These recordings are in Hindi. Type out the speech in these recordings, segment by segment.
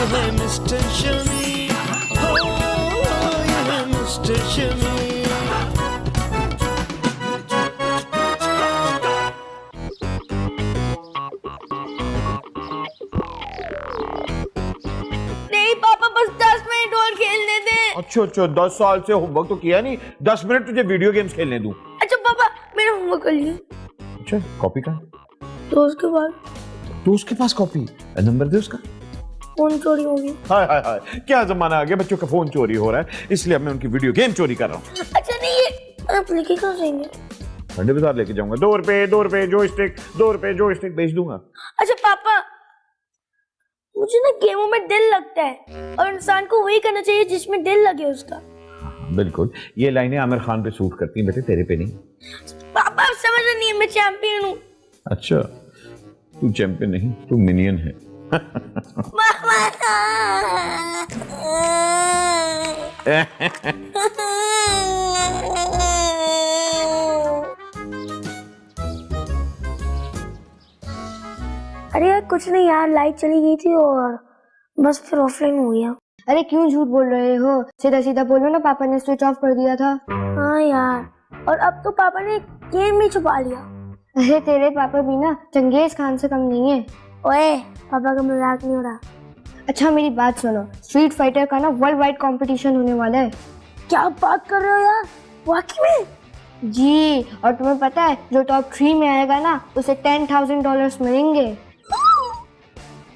ये है मिस्टर शमी, हो ये है मिस्टर शमी। नहीं पापा, बस 10 मिनट और खेलने दे। अच्छा 10 साल से होमवर्क तो किया नहीं, 10 मिनट तुझे वीडियो गेम्स खेलने दूं। अच्छा पापा, मेरा होमवर्क कर लिया। अच्छा कॉपी का तो उसके बाद तो उसके पास कॉपी, नंबर दे उसका। फोन चोरी हो गया। हाय हाय हाय, क्या जमाना आ गया, बच्चों का फोन चोरी हो रहा है, इसलिए अब मैं उनकी वीडियो गेम चोरी कर रहा हूँ। अच्छा नहीं, ये आप लेके कहाँ जाएंगे? ठंडे बाजार लेके जाऊंगा। 2 रुपए जॉयस्टिक, 2 रुपए जॉयस्टिक बेच दूंगा। अच्छा पापा, मुझे ना गेमों में दिल लगता है और इंसान को वही करना चाहिए जिसमें दिल लगे उसका। बिल्कुल, ये लाइनें आमिर खान पे सूट करती हैं बेटे, तेरे पे नहीं। पापा आप समझ नहीं है, मैं चैंपियन हूँ। अच्छा तू चैंपियन नहीं, तू मिनियन है। अरे यार कुछ नहीं यार, लाइट चली गई थी और बस फिर ऑफलाइन हो गया। अरे क्यों झूठ बोल रहे हो, सीधा सीधा बोलो ना, पापा ने स्विच ऑफ कर दिया था। हाँ यार, और अब तो पापा ने गेम भी छुपा लिया। अरे तेरे पापा भी ना चंगेज खान से कम नहीं है। ओए पापा का मजाक नहीं हो रहा। अच्छा मेरी बात सुनो, स्ट्रीट फाइटर का ना वर्ल्ड वाइड कंपटीशन होने वाला है। क्या बात कर रहे हो यार, वाकई में? जी, और तुम्हें पता है जो टॉप 3 में आएगा ना उसे $10,000 मिलेंगे।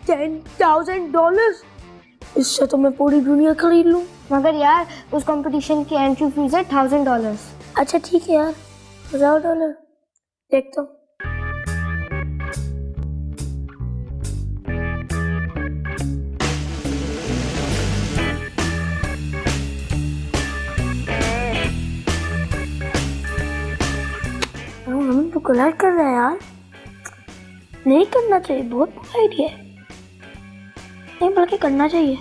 $10,000? इससे तो मैं पूरी दुनिया खरीद लूं। मगर यार उस कंपटीशन की एंट्री फीस है $1,000। अच्छा ठीक है यार, $1,000 देखता हूँ। हम तो गलत कर रहे हैं यार, नहीं करना चाहिए, बहुत बुरा आइडिया है। नहीं बल्कि करना चाहिए,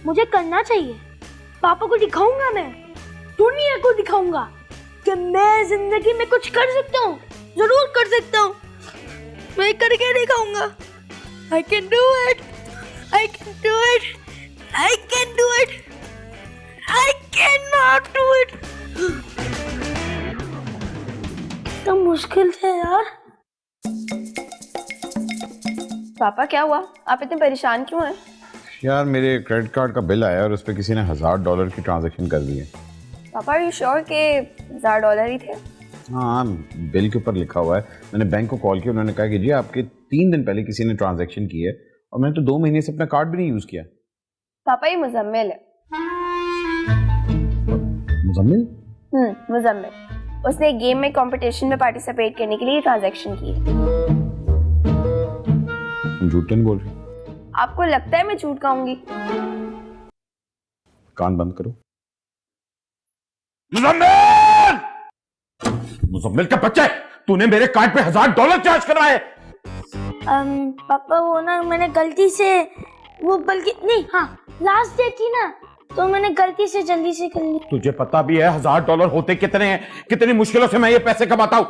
मुझे करना चाहिए। पापा को दिखाऊंगा, मैं दुनिया को दिखाऊंगा कि मैं जिंदगी में कुछ कर सकता हूँ, जरूर कर सकता हूँ। मैं करके दिखाऊंगा। I can do it, I can do it, I can do it, I cannot do it। तो मुश्किल है यार। पापा क्या हुआ, आप इतने परेशान क्यों हैं? यार मेरे क्रेडिट कार्ड का बिल आया और उस पर किसी ने $1,000 की ट्रांजैक्शन कर दी है। पापा आर यू श्योर के $1,000 ही थे? हाँ बिल के ऊपर लिखा हुआ है। मैंने बैंक को कॉल किया, उन्होंने कहा कि जी आपके 3 दिन पहले किसी ने ट्रांजैक्शन की है, और मैंने तो 2 महीने से अपना कार्ड भी नहीं यूज किया। पापा ये मुजम्मिल है। मुजम्मिल? मुजम्मिल। उसने गेम में कंपटीशन में पार्टिसिपेट करने के लिए ट्रांजैक्शन की है। तुम झूठ तो नहीं बोल रही? आपको लगता है मैं झूठ कहूंगी? कान बंद करो। मुजम्मिल! मुजम्मिल का बच्चा, तूने मेरे कार्ड पे $1,000 चार्ज करवाए। पापा वो ना मैंने गलती से, वो बल्कि नहीं, हाँ लास्ट डेट थी ना, तो मैंने गलती से जल्दी से कर ली। तुझे पता भी है $1,000 होते कितने हैं? कितनी मुश्किलों से मैं ये पैसे कमाता हूँ।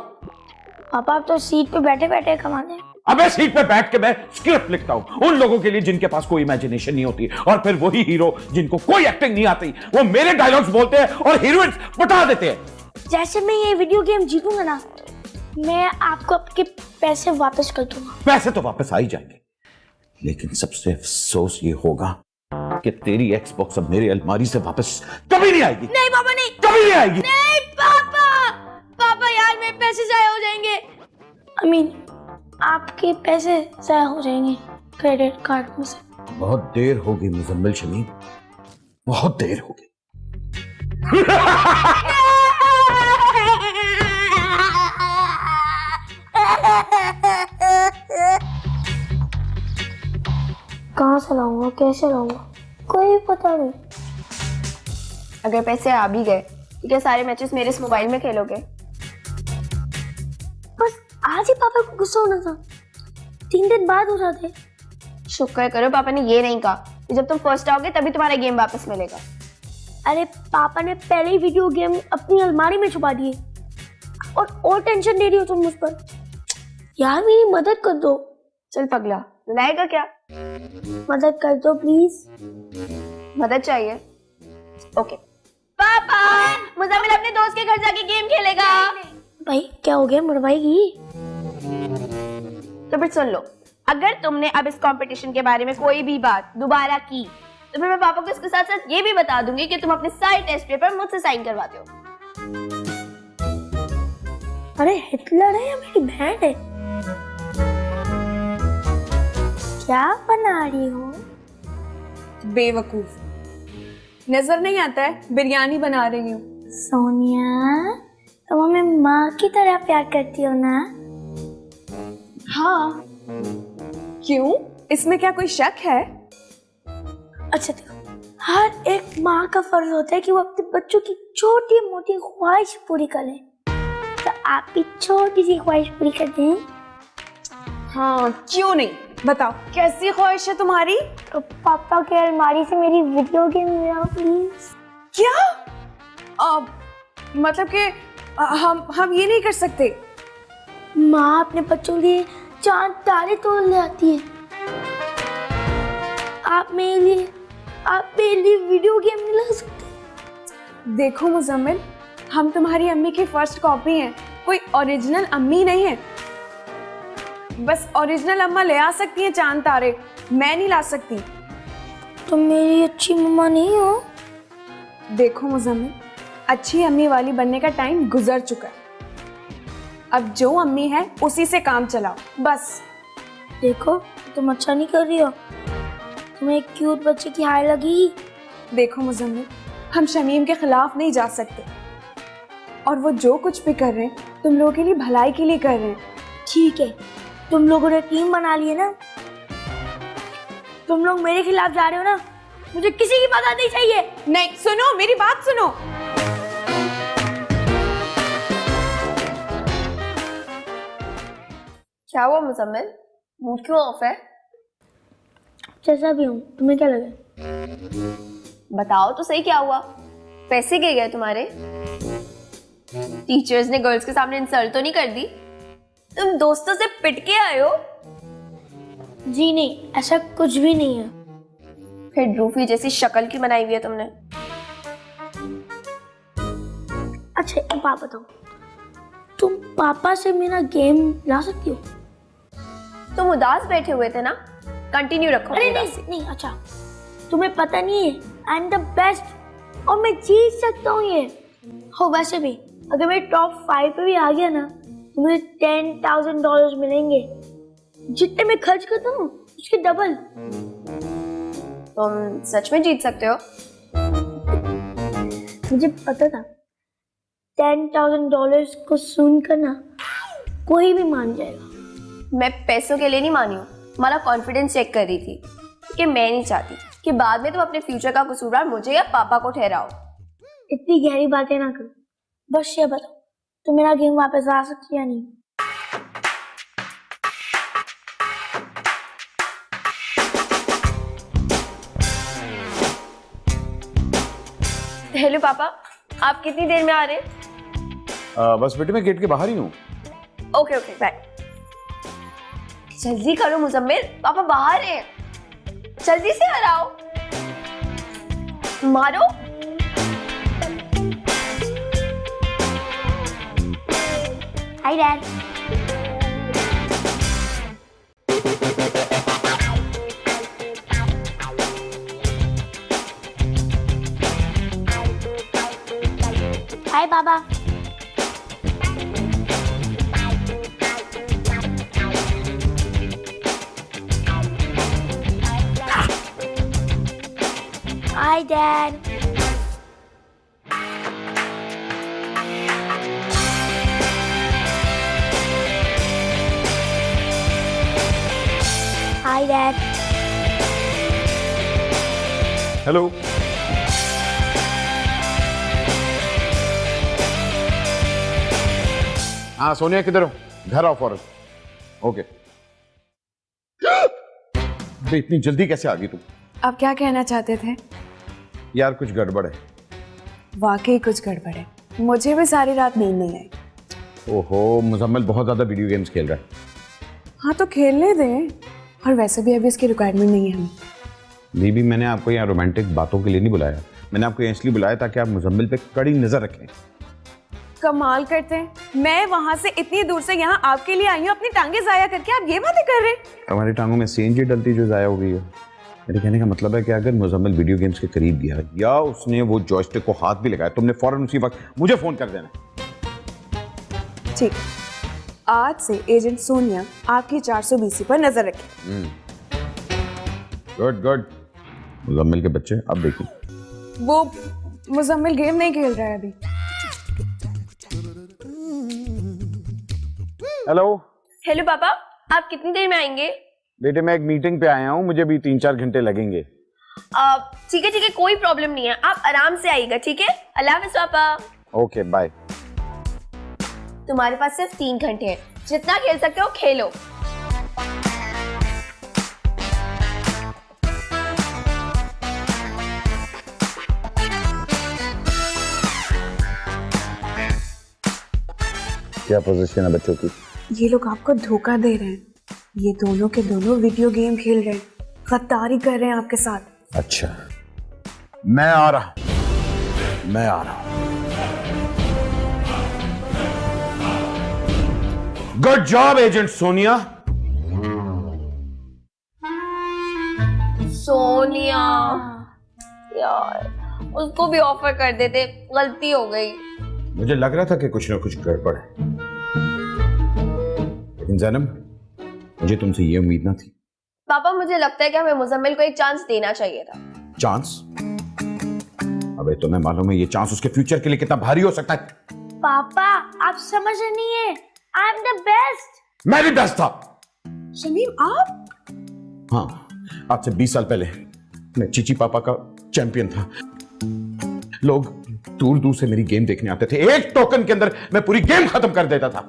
पापा आप तो सीट पे बैठे बैठे कमाते हैं। अबे सीट पे बैठ के मैं स्क्रिप्ट लिखता हूँ उन लोगों के लिए जिनके पास कोई इमेजिनेशन नहीं होती, और फिर वही हीरो जिनको कोई एक्टिंग नहीं आती, वो मेरे डायलॉग्स बोलते हैं और हीरोइंस बता देते हैं। जैसे मैं ये वीडियो गेम जीतूंगा ना, मैं आपको आपके पैसे वापस कर दूंगा। पैसे तो वापस आ ही जाएंगे, लेकिन सबसे अफसोस ये होगा कि तेरी एक्सबॉक्स अब मेरी अलमारी से वापस कभी नहीं आएगी। नहीं पापा नहीं, कभी नहीं आएगी। नहीं पापा, पापा यार मेरे पैसे जाया हो जाएंगे। अमीन आपके पैसे जाया हो जाएंगे क्रेडिट कार्ड में से। बहुत देर होगी मुजम्मिल शमी, बहुत देर होगी। कहाँ से लाऊंगा, कैसे लाऊंगा, कोई पता नहीं। अगर पैसे आ भी गए तो क्या सारे मैचेस मेरे इस मोबाइल में खेलोगे? बस आज ही पापा को गुस्सा होना था, 3 दिन बाद हो जाते। शुक्र करो पापा ने ये नहीं कहा कि जब तुम फर्स्ट आओगे तभी तुम्हारा गेम वापस मिलेगा। अरे पापा ने पहले ही वीडियो गेम अपनी अलमारी में छुपा दिए, और टेंशन दे रही हो तुम मुझ पर। यार मेरी मदद कर दो। चल पगला, लाएगा क्या? मदद कर दो प्लीज। मदद चाहिए? ओके। पापा, मुज़म्मिल अपने दोस्त के घर जाके गेम खेलेगा। भाई क्या हो गया मेरे भाई की? तो फिर सुन लो, अगर तुमने अब इस कंपटीशन के बारे में कोई भी बात दोबारा की तो फिर मैं पापा को इसके साथ साथ ये भी बता दूंगी कि तुम अपने सारे टेस्ट पेपर मुझसे साइन करवाते हो। अरे हिटलर है या मेरी बहन है? क्या बना रही हो? बेवकूफ, नजर नहीं आता है बिरयानी बना रही हूँ। सोनिया, तुम हमें माँ की तरह प्यार करती हो ना? हाँ, क्यों? इसमें क्या कोई शक है? अच्छा देखो, हर एक माँ का फर्ज होता है कि वो अपने बच्चों की छोटी मोटी ख्वाहिश पूरी करे। तो आप भी छोटी सी ख्वाहिश पूरी कर दें। हाँ, क्यों नहीं? बताओ कैसी ख्वाहिश है तुम्हारी? तो पापा के अलमारी से मेरी वीडियो गेम ले आओ प्लीज। क्या? मतलब कि हम ये नहीं कर सकते। माँ अपने बच्चों के लिए चांद तारे तोड़ ले आती है। आप मेरे लिए वीडियो गेम नहीं ला सकते? देखो मुजम्मिल, हम तुम्हारी अम्मी की फर्स्ट कॉपी हैं, कोई ओरिजिनल अम्मी नहीं है। बस ओरिजिनल अम्मा ले आ सकती है चांद तारे, मैं नहीं ला सकती। तुम मेरी अच्छी मम्मा नहीं हो। देखो मुजम्मिल, अच्छी अम्मी वाली बनने का टाइम गुजर चुका है। अब जो अम्मी है उसी से काम चलाओ बस। देखो तुम अच्छा नहीं कर रही हो, तुम्हें एक क्यूट बच्चे की हाय लगी। देखो मुजम्मिल, हम शमीम के खिलाफ नहीं जा सकते, और वो जो कुछ भी कर रहे हैं तुम लोगों के लिए भलाई के लिए कर रहे हैं। ठीक है, तुम लोगों ने टीम बना ली है ना, तुम लोग मेरे खिलाफ जा रहे हो ना, मुझे किसी की मदद नहीं चाहिए। नहीं, सुनो मेरी बात सुनो। क्या हुआ मुज़म्मिल, मूड क्यों ऑफ है? जैसा भी हूँ, तुम्हें क्या लगा? बताओ तो सही क्या हुआ? पैसे गिर गए तुम्हारे? टीचर्स ने गर्ल्स के सामने इंसल्ट तो नहीं कर दी? तुम दोस्तों से पिट के आए हो? जी नहीं, ऐसा कुछ भी नहीं है। फिर ड्रूफी जैसी शक्ल की बनाई हुई है तुमने। अच्छा एक बात बताओ, तुम पापा से मेरा गेम ला सकती हो? तुम उदास बैठे हुए थे ना, कंटिन्यू रखो। अरे नहीं, अच्छा तुम्हें पता नहीं है, आई एम द बेस्ट और मैं जीत सकता हूँ ये। हो वैसे भी अगर मैं टॉप 5 पे भी आ गया ना, तो मुझे $10,000 मिलेंगे। जितने मैं खर्च करता हूँ उसके डबल। तुम सच में जीत सकते हो? मुझे पता था $10,000 को सुनकर ना कोई भी मान जाएगा। मैं पैसों के लिए नहीं मानी हूँ, तुम्हारा कॉन्फिडेंस चेक कर रही थी कि मैं नहीं चाहती कि बाद में तुम अपने फ्यूचर का कसूरवार मुझे या पापा को ठहराओ। इतनी गहरी बातें ना करो, बस ये बताओ तुम मेरा गेम वापस ला सकती या नहीं? हेलो पापा, आप कितनी देर में आ रहे हैं? बस बेटे मैं गेट के बाहर ही हूँ। Okay bye. जल्दी करो मुज़म्मिल, पापा बाहर हैं, जल्दी से हराओ। मारो। Hi dad. हाय बाबा। Hi, Dad. Hi, Dad. Hello. हाँ सोनिया किधर हो? घर आओ फौरन। ओके। इतनी जल्दी कैसे आ गई तुम? आप क्या कहना चाहते थे? यार कुछ गड़बड़ है। वाकई कुछ गड़बड़ है, मुझे भी सारी रात नींद नहीं आई। ओहो, मुजम्मिल बहुत ज्यादा वीडियो गेम्स खेल रहा है। हाँ तो खेलने दें, और वैसे भी अभी इसकी रिक्वायरमेंट नहीं है हमें। दीदी, मैंने आपको यहाँ रोमांटिक बातों के लिए नहीं बुलाया, मैंने आपको इसलिए बुलाया ताकि आप मुजम्मिल पे कड़ी नजर रखें। कमाल करते हैं, मैं वहां से इतनी दूर से यहाँ आपके लिए आई हूँ अपनी टांगे जाया करके, आप ये बातें कर रहे हैं। हमारी टांगों में सीएनजी डलती जो जाया हो गई है। मेरे कहने का मतलब है कि अगर मुजम्मिल वीडियो गेम्स के करीब गया या उसने वो जॉयस्टिक को हाथ भी लगाया, तुमने फौरन उसी वक्त मुझे फोन कर देना। ठीक, आज से एजेंट सोनिया आपकी 420 पर नजर रखे। Good good. मुजम्मिल के बच्चे अब देखिए। वो मुजम्मिल गेम नहीं खेल रहा है अभी। हेलो हेलो पापा, आप कितनी देर में आएंगे? बेटे, मैं एक मीटिंग पे आया हूँ, मुझे भी 3-4 घंटे लगेंगे। ठीक है, कोई प्रॉब्लम नहीं है, आप आराम से आइएगा, ठीक है? अल्लाह हाफिज़ पापा। Okay bye. तुम्हारे पास सिर्फ 3 घंटे हैं, जितना खेल सकते हो खेलो। क्या पोजीशन है बच्चों की? ये लोग आपको धोखा दे रहे हैं, ये दोनों के दोनों वीडियो गेम खेल रहे हैं, गद्दारी कर रहे हैं आपके साथ। अच्छा, मैं आ रहा हूं। Good job agent Sonia. Sonia यार, उसको भी ऑफर कर देते, गलती हो गई। मुझे लग रहा था कि कुछ ना कुछ गड़बड़ है, लेकिन जैनब, मुझे तुमसे ये उम्मीद ना थी। पापा, मुझे लगता है कि हमें मुजम्मिल को एक चांस देना चाहिए था। चांस? अबे तुम्हें मालूम है ये चांस उसके फ्यूचर के लिए कितना भारी हो सकता है? पापा आप समझ रहे नहीं है, आई एम द बेस्ट। मैं भी बेस्ट था। शमीम आप? हाँ, आज से 20 साल पहले मैं चीची पापा का चैंपियन था। लोग दूर दूर से मेरी गेम देखने आते थे, एक टोकन के अंदर मैं पूरी गेम खत्म कर देता था।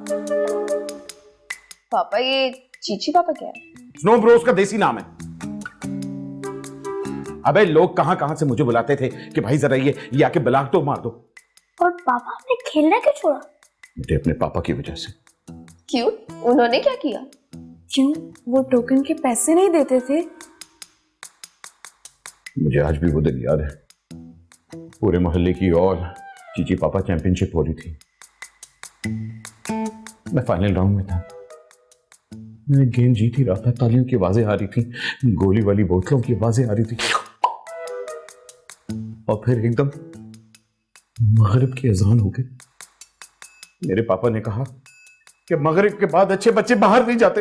पापा, ये चीची पापा क्या है? स्नो ब्रोस का देसी नाम है। अबे लोग कहां कहां से मुझे बुलाते थे कि भाई जरा ये आके ब्लॉक तो मार दो। और पापा आपने खेलना क्यों छोड़ा? मुझे अपने पापा की वजह से। क्यों? उन्होंने क्या किया? क्यों? वो टोकन के पैसे नहीं देते थे? मुझे आज भी वो दिन याद है, पूरे मोहल्ले की और चीची पापा चैंपियनशिप हो रही थी। मैं फाइनल राउंड में था, मैं गेम जीत ही रहा था, तालियों की आवाजें आ रही थी, गोली वाली बोतलों की आवाजें आ रही थी, और फिर एकदम मगरिब की अजान हो गई। मेरे पापा ने कहा कि मगरिब के बाद अच्छे बच्चे बाहर नहीं जाते।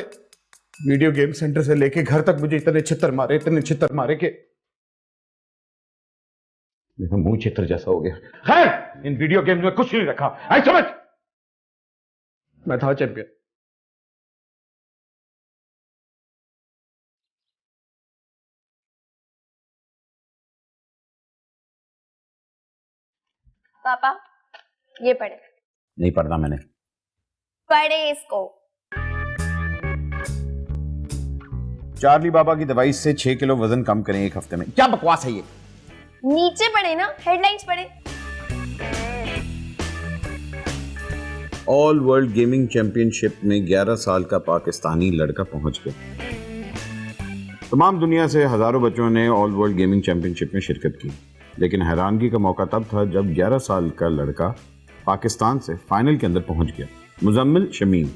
वीडियो गेम सेंटर से लेके घर तक मुझे इतने छितर मारे कि मेरा मुंह चित्र जैसा हो गया। खैर, इन वीडियो गेम में कुछ नहीं रखा, आई समझ। मैं था चैंपियन। पापा, ये पढ़े। नहीं पढ़ना मैंने। पढ़े इसको। चार्ली बाबा की दवाई से 6 किलो वजन कम करें 1 हफ्ते में। क्या बकवास है ये? नीचे पढ़े ना, हेडलाइंस पढ़े। ऑल वर्ल्ड गेमिंग चैंपियनशिप में 11 साल का पाकिस्तानी लड़का पहुंच गया। तमाम दुनिया से हजारों बच्चों ने ऑल वर्ल्ड गेमिंग चैंपियनशिप में शिरकत की, लेकिन हैरानगी का मौका तब था जब 11 साल का लड़का पाकिस्तान से फाइनल के अंदर पहुंच गया। मुजम्मिल शमीम,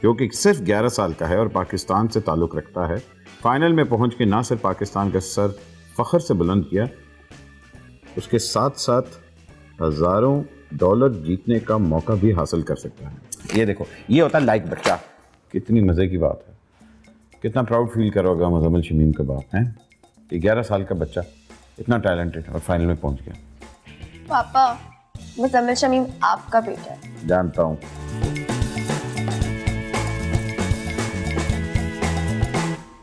जो कि सिर्फ 11 साल का है और पाकिस्तान से ताल्लुक़ रखता है, फाइनल में पहुंच के ना सिर्फ पाकिस्तान का सर फख्र से बुलंद किया, उसके साथ साथ हजारों डॉलर जीतने का मौका भी हासिल कर सकता है। ये देखो, ये होता है लाइक बच्चा। कितनी मज़े की बात है, कितना प्राउड फील करोगा मुजम्मिल शमीम का बाप है कि 11 साल का बच्चा इतना टैलेंटेड और फाइनल में पहुंच गया। पापा, मुजम्मिल शमीम आपका बेटा है। जानता हूं।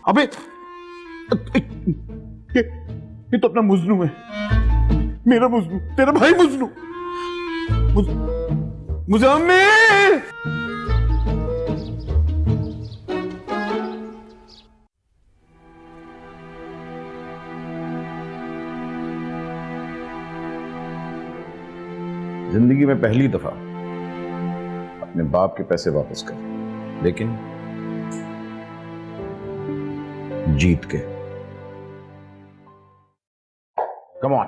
अबे ये तो अपना मुजनू है, मेरा मुजनू, तेरा भाई मुजनू। मुजम्मिल! जिंदगी में पहली दफा अपने बाप के पैसे वापस कर, लेकिन जीत के। Come on.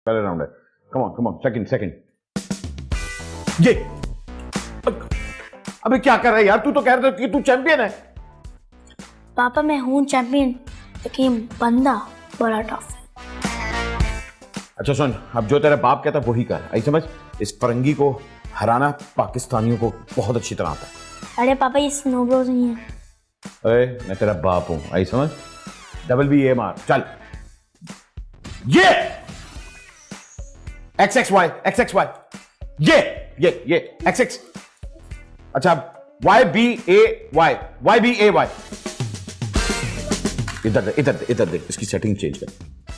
पहले राउंड है। Come on, second. ये अबे क्या कर रहा है यार? तू तो कह रहा था कि तू चैंपियन है। पापा मैं हूँ चैंपियन, लेकिन बंदा बड़ा टफ है। अच्छा सुन, अब जो तेरा बाप कहता वही कर। आई समझ, इस फरंगी को हराना पाकिस्तानियों को बहुत अच्छी तरह आता है। अरे पापा ये स्नो ब्रोज नहीं है। अरे मैं तेरा बाप हूं, आई समझ। WBA चल। ये XXY ये XX। अच्छा YBAY इधर दे, इसकी सेटिंग चेंज कर।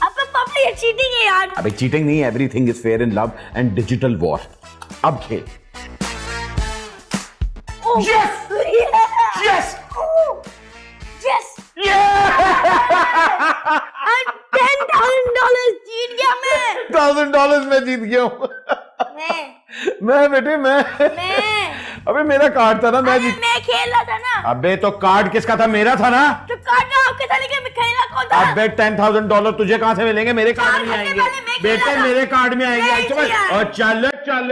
अब पापा ये चीटिंग है यार। अबे चीटिंग नहीं है, everything is fair in love and digital war. अब खेल। Yes yes yes yeah! $10,000 जीत गया मैं। $1,000 मैं जीत गया हूँ। मैं बेटे मैं अबे मेरा कार्ड था ना, मैं खेल रहा था ना। अबे तो कार्ड किसका था? मेरा था ना। तो कार्ड ना आपके था, लेकिन मैं खेला कौन था? अबे $10,000 तुझे कहाँ से मिलेंगे? मेरे कार्ड में आएंगे बेटे, मेरे कार्ड में आएंगे। और चल